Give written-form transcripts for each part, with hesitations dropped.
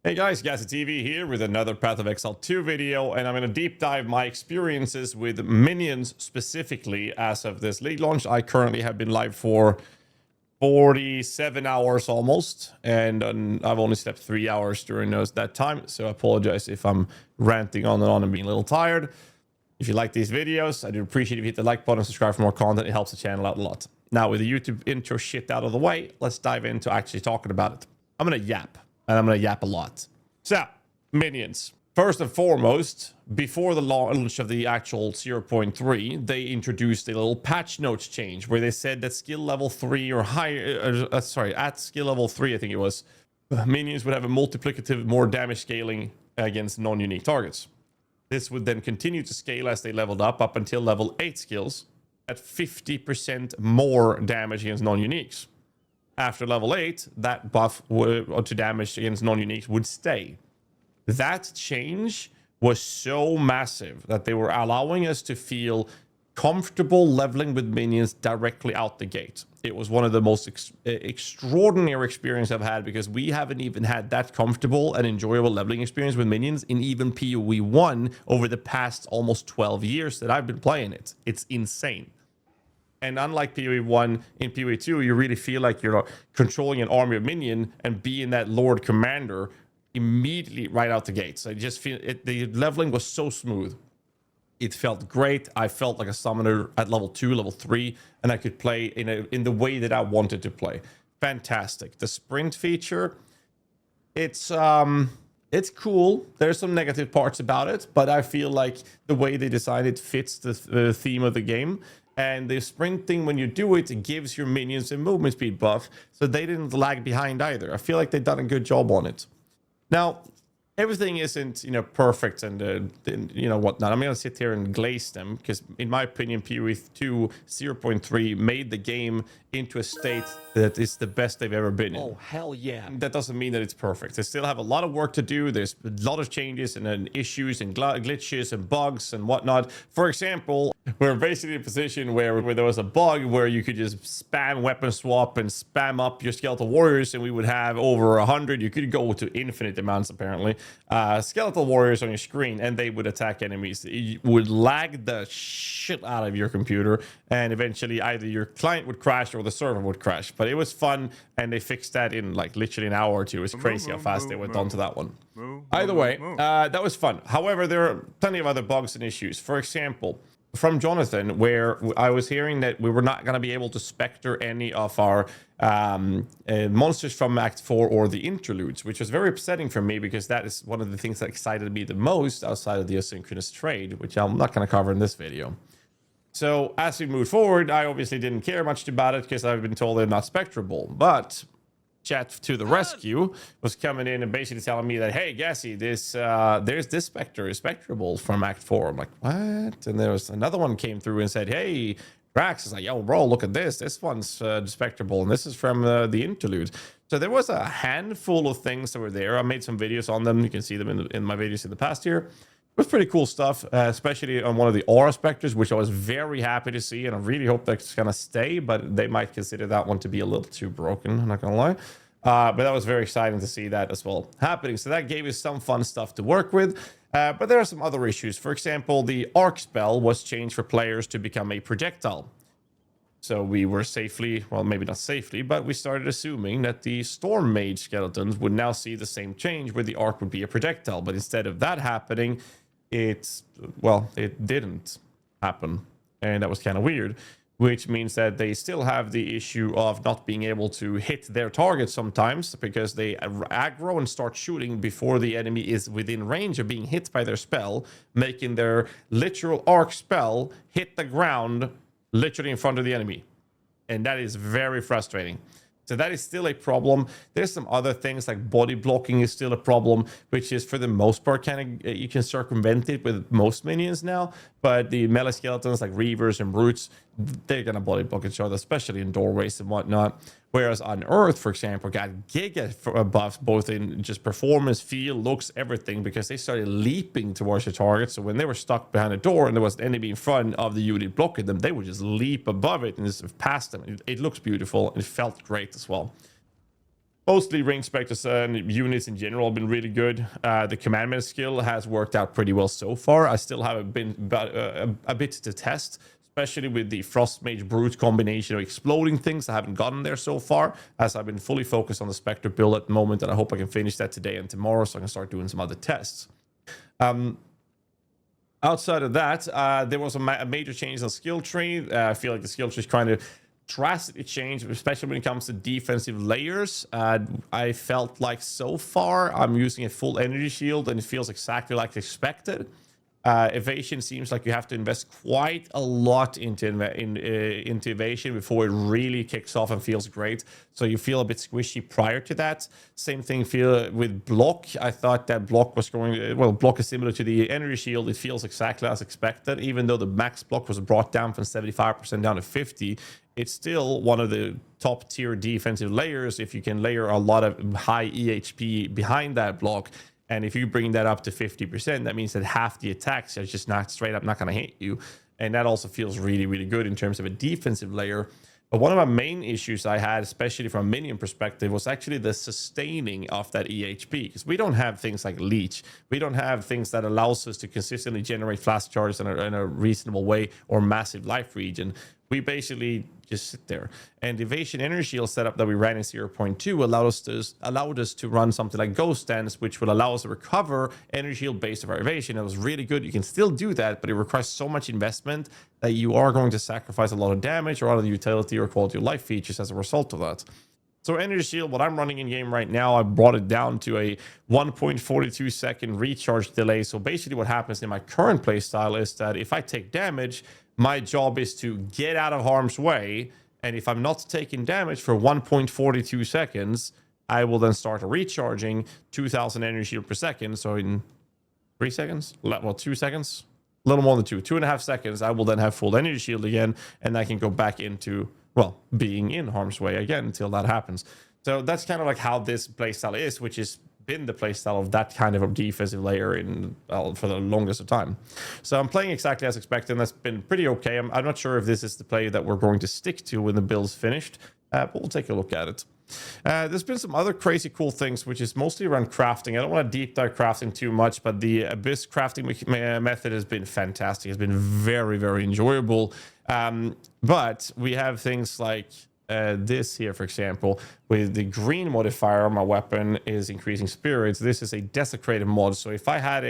Hey guys, GHAZZY TV here with another Path of Exile 2 video, and I'm going to deep dive my experiences with Minions specifically as of this league launch. I currently have been live for 47 hours almost, and I've only slept 3 hours during that time, so I apologize if I'm ranting on and being a little tired. If you like these videos, I do appreciate if you hit the like button and subscribe for more content. It helps the channel out a lot. Now, with the YouTube intro shit out of the way, let's dive into actually talking about it. I'm going to yap. And I'm going to yap a lot. So, Minions. First and foremost, before the launch of the actual 0.3, they introduced a little patch notes change where they said that skill level 3 or higher, at skill level 3, I think it was, Minions would have a multiplicative, more damage scaling against non-unique targets. This would then continue to scale as they leveled up until level 8 skills at 50% more damage against non-uniques. After level 8, that buff to damage against non-uniques would stay. That change was so massive that they were allowing us to feel comfortable leveling with minions directly out the gate. It was one of the most extraordinary experiences I've had, because we haven't even had that comfortable and enjoyable leveling experience with minions in even PoE 1 over the past almost 12 years that I've been playing it. It's insane. And unlike PoE 1, in PoE 2, you really feel like you're controlling an army of minion and being that Lord Commander immediately right out the gate. So I just feel the leveling was so smooth. It felt great. I felt like a summoner at level 2, level 3, and I could play in the way that I wanted to play. Fantastic. The sprint feature, it's cool. There's some negative parts about it, but I feel like the way they designed it fits the theme of the game. And the sprinting, when you do it, it gives your minions a movement speed buff, so they didn't lag behind either. I feel like they've done a good job on it. Now, everything isn't, perfect and, whatnot. I'm going to sit here and glaze them, because in my opinion, PoE 2 0.3 made the game into a state that is the best they've ever been in. Oh, hell yeah. That doesn't mean that it's perfect. They still have a lot of work to do. There's a lot of changes and issues and glitches and bugs and whatnot. For example, we're basically in a position where there was a bug where you could just spam weapon swap and spam up your skeletal warriors, and we would have over 100. You could go to infinite amounts, apparently, skeletal warriors on your screen, and they would attack enemies. It would lag the shit out of your computer, and eventually either your client would crash or the server would crash. But it was fun, and they fixed that in like literally an hour or two. It's crazy how fast they went on to that one. Either way, that was fun. However, there are plenty of other bugs and issues. For example, from Jonathan, where I was hearing that we were not going to be able to spectre any of our monsters from Act 4 or the interludes, which was very upsetting for me, because that is one of the things that excited me the most outside of the asynchronous trade, which I'm not going to cover in this video. So as we moved forward, I obviously didn't care much about it, because I've been told they're not spectrable. But Chat to the rescue was coming in and basically telling me that, hey, GHAZZY, there's this spectre is spectrable from Act 4. I'm like, what? And there was another one came through and said, hey, Drax is like, yo, bro, look at this. This one's spectrable, and this is from the interlude. So there was a handful of things that were there. I made some videos on them. You can see them in my videos in the past here. It was pretty cool stuff, especially on one of the aura specters, which I was very happy to see, and I really hope that's gonna stay, but they might consider that one to be a little too broken, I'm not gonna lie. But that was very exciting to see that as well happening. So that gave us some fun stuff to work with. But there are some other issues. For example, the arc spell was changed for players to become a projectile. So we were safely, well, maybe not safely, but we started assuming that the Storm Mage skeletons would now see the same change, where the arc would be a projectile. But instead of that happening, it didn't happen, and that was kind of weird, which means that they still have the issue of not being able to hit their target sometimes, because they aggro and start shooting before the enemy is within range of being hit by their spell, making their literal arc spell hit the ground literally in front of the enemy, and that is very frustrating. So that is still a problem. There's some other things like body blocking is still a problem, which is for the most part kind of, you can circumvent it with most minions now. But the melee skeletons like Reavers and Brutes, they're going to body block each other, especially in doorways and whatnot. Whereas on Earth, for example, got giga buffs, both in just performance, feel, looks, everything, because they started leaping towards the target. So when they were stuck behind a door and there was an enemy in front of the unit blocking them, they would just leap above it and just past them. It looks beautiful, and it felt great as well. Mostly ring spectres and units in general have been really good. The commandment skill has worked out pretty well so far. I still have a bit to test, especially with the Frost Mage Brute combination of exploding things. I haven't gotten there so far, as I've been fully focused on the Spectre build at the moment, and I hope I can finish that today and tomorrow so I can start doing some other tests. Outside of that, there was a major change in the skill tree. I feel like the skill tree is kind of drastically changed, especially when it comes to defensive layers. I felt like so far I'm using a full energy shield and it feels exactly like expected. Evasion seems like you have to invest quite a lot into evasion before it really kicks off and feels great. So you feel a bit squishy prior to that. Same thing feel with block. I thought that block was going, well, block is similar to the energy shield. It feels exactly as expected, even though the max block was brought down from 75% down to 50. It's still one of the top tier defensive layers if you can layer a lot of high EHP behind that block. And if you bring that up to 50%, that means that half the attacks are just not straight up not going to hit you. And that also feels really, really good in terms of a defensive layer. But one of my main issues I had, especially from a minion perspective, was actually the sustaining of that EHP. Because we don't have things like leech. We don't have things that allows us to consistently generate flash charges in a reasonable way or massive life regen. We basically just sit there. And the evasion energy shield setup that we ran in 0.2 allowed us to run something like ghost dance, which will allow us to recover energy shield based of our evasion. It was really good. You can still do that, but it requires so much investment that you are going to sacrifice a lot of damage or a lot of the utility or quality of life features as a result of that. So energy shield, what I'm running in game right now, I brought it down to a 1.42 second recharge delay. So basically what happens in my current playstyle is that if I take damage, my job is to get out of harm's way. And if I'm not taking damage for 1.42 seconds, I will then start recharging 2000 energy shield per second. So in 3 seconds, well, 2 seconds, a little more than 2.5 seconds, I will then have full energy shield again. And I can go back into, well, being in harm's way again until that happens. So that's kind of like how this playstyle is, which is been the playstyle of that kind of a defensive layer in, well, for the longest of time. So I'm playing exactly as expected, and that's been pretty okay. I'm not sure if this is the play that we're going to stick to when the build's finished, but we'll take a look at it. There's been some other crazy cool things, which is mostly around crafting. I don't want to deep dive crafting too much, but the Abyss crafting method has been fantastic. It's been very, very enjoyable. But we have things like this here, for example, with the green modifier on my weapon is increasing spirits. This is a desecrated mod. So if I had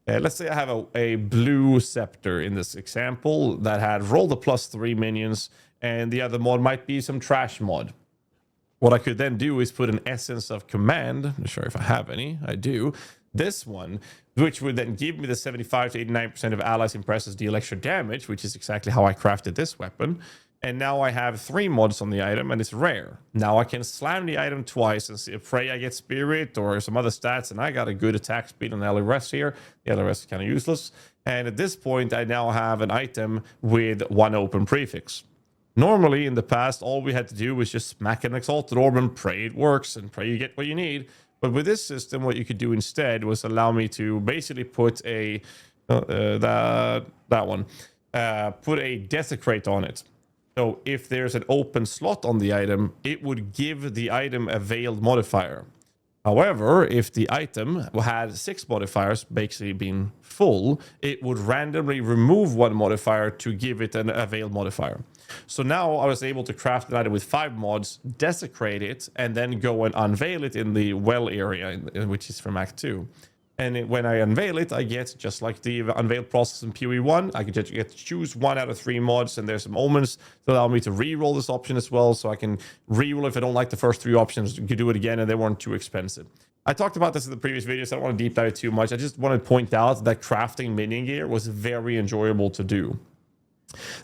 let's say I have a blue scepter in this example that had rolled a +3 minions, and the other mod might be some trash mod. What I could then do is put an essence of command. I'm not sure if I have any. I do. This one, which would then give me the 75 to 89% of allies impresses deal extra damage, which is exactly how I crafted this weapon. And now I have 3 mods on the item, and it's rare. Now I can slam the item twice and see, pray I get spirit or some other stats, and I got a good attack speed on the LRS here. The LRS is kind of useless. And at this point, I now have an item with 1 open prefix. Normally, in the past, all we had to do was just smack an Exalted Orb and pray it works and pray you get what you need. But with this system, what you could do instead was allow me to basically put a... put a Desecrate on it. So if there's an open slot on the item, it would give the item a veiled modifier. However, if the item had 6 modifiers, basically being full, it would randomly remove 1 modifier to give it a veiled modifier. So now I was able to craft an item with 5 mods, desecrate it, and then go and unveil it in the well area, which is from Act 2. And when I unveil it, I get, just like the unveil process in PoE 1, I get to choose 1 out of 3 mods, and there's some omens that allow me to re-roll this option as well, so I can re-roll if I don't like the first 3 options. You can do it again, and they weren't too expensive. I talked about this in the previous videos, so I don't want to deep dive too much. I just want to point out that crafting minion gear was very enjoyable to do.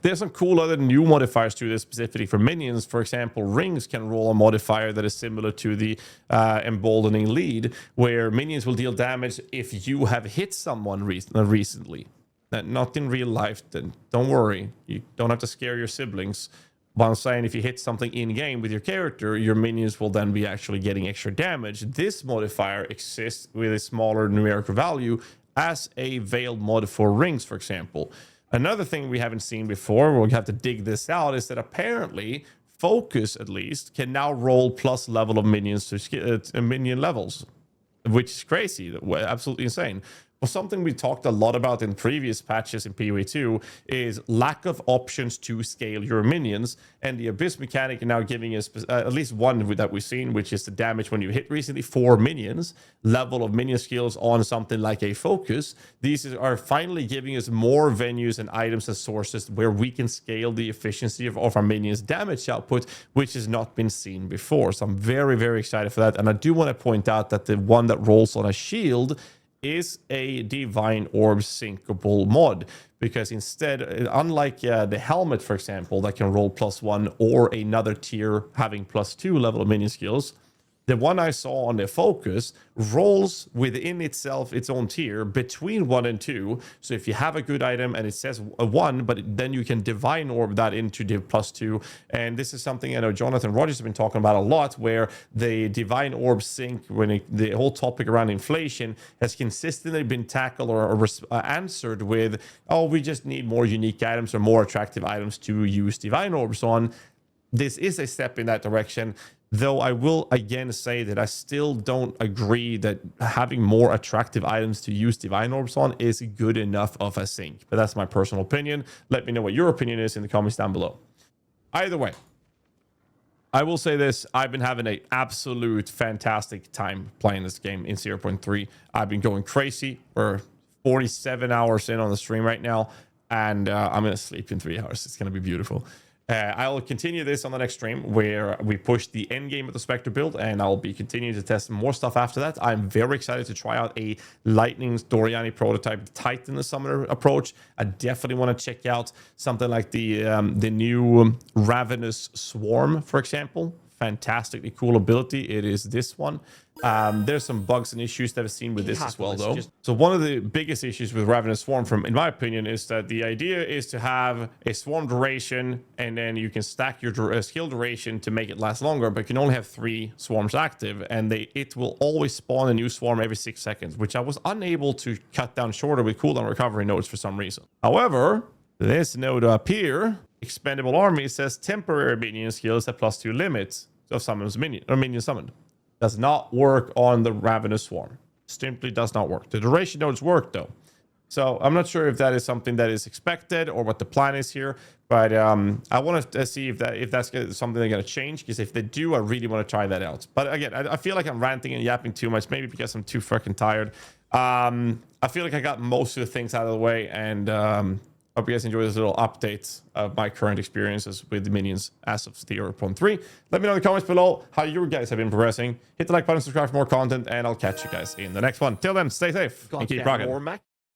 There's some cool other new modifiers to this, specifically for minions. For example, rings can roll a modifier that is similar to the emboldening lead, where minions will deal damage if you have hit someone recently. Not in real life, then don't worry. You don't have to scare your siblings. But I'm saying if you hit something in-game with your character, your minions will then be actually getting extra damage. This modifier exists with a smaller numerical value as a veiled mod for rings, for example. Another thing we haven't seen before, we'll have to dig this out, is that apparently Focus, at least, can now roll plus level of minions to minion levels, which is crazy. Absolutely insane. But something we talked a lot about in previous patches in PoE 2 is lack of options to scale your minions, and the Abyss mechanic now giving us at least one that we've seen, which is the damage when you hit recently 4 minions, level of minion skills on something like a focus. These are finally giving us more venues and items and sources where we can scale the efficiency of our minions' damage output, which has not been seen before. So I'm very, very excited for that. And I do want to point out that the one that rolls on a shield is a Divine Orb syncable mod, because instead, unlike the helmet, for example, that can roll +1, or another tier having +2 level of minion skills, the one I saw on the focus rolls within itself its own tier between 1 and 2. So if you have a good item and it says a 1, but then you can Divine Orb that into Div +2. And this is something I know Jonathan Rogers has been talking about a lot, where the Divine Orb sync, the whole topic around inflation has consistently been tackled or answered with, oh, we just need more unique items or more attractive items to use Divine Orbs on. This is a step in that direction. Though I will again say that I still don't agree that having more attractive items to use Divine Orbs on is good enough of a sync. But that's my personal opinion. Let me know what your opinion is in the comments down below. Either way, I will say this. I've been having an absolute fantastic time playing this game in 0.3. I've been going crazy. We're 47 hours in on the stream right now. And I'm going to sleep in 3 hours. It's going to be beautiful. I'll continue this on the next stream where we push the end game of the Spectre build, and I'll be continuing to test more stuff after that. I'm very excited to try out a Lightning Doriani prototype Titan the Summoner approach. I definitely want to check out something like the new Ravenous Swarm, for example. Fantastically cool ability. It is this one. There's some bugs and issues that I've seen with this as well, though. So one of the biggest issues with Ravenous Swarm, in my opinion, is that the idea is to have a swarm duration, and then you can stack your skill duration to make it last longer, but you can only have 3 swarms active, and it will always spawn a new swarm every 6 seconds, which I was unable to cut down shorter with cooldown recovery nodes for some reason. However, this node up here, Expendable Army, says temporary minion skills at +2 limits of summons minion summoned. Does not work on the Ravenous Swarm. Simply does not work. The duration nodes work, though. So I'm not sure if that is something that is expected or what the plan is here, but I want to see if that's something they're going to change, because if they do, I really want to try that out. But again, I feel like I'm ranting and yapping too much, maybe because I'm too freaking tired. I feel like I got most of the things out of the way, and hope you guys enjoy this little update of my current experiences with the minions as of 0.3. Let me know in the comments below how you guys have been progressing. Hit the like button, subscribe for more content, and I'll catch you guys in the next one. Till then, stay safe and keep rocking.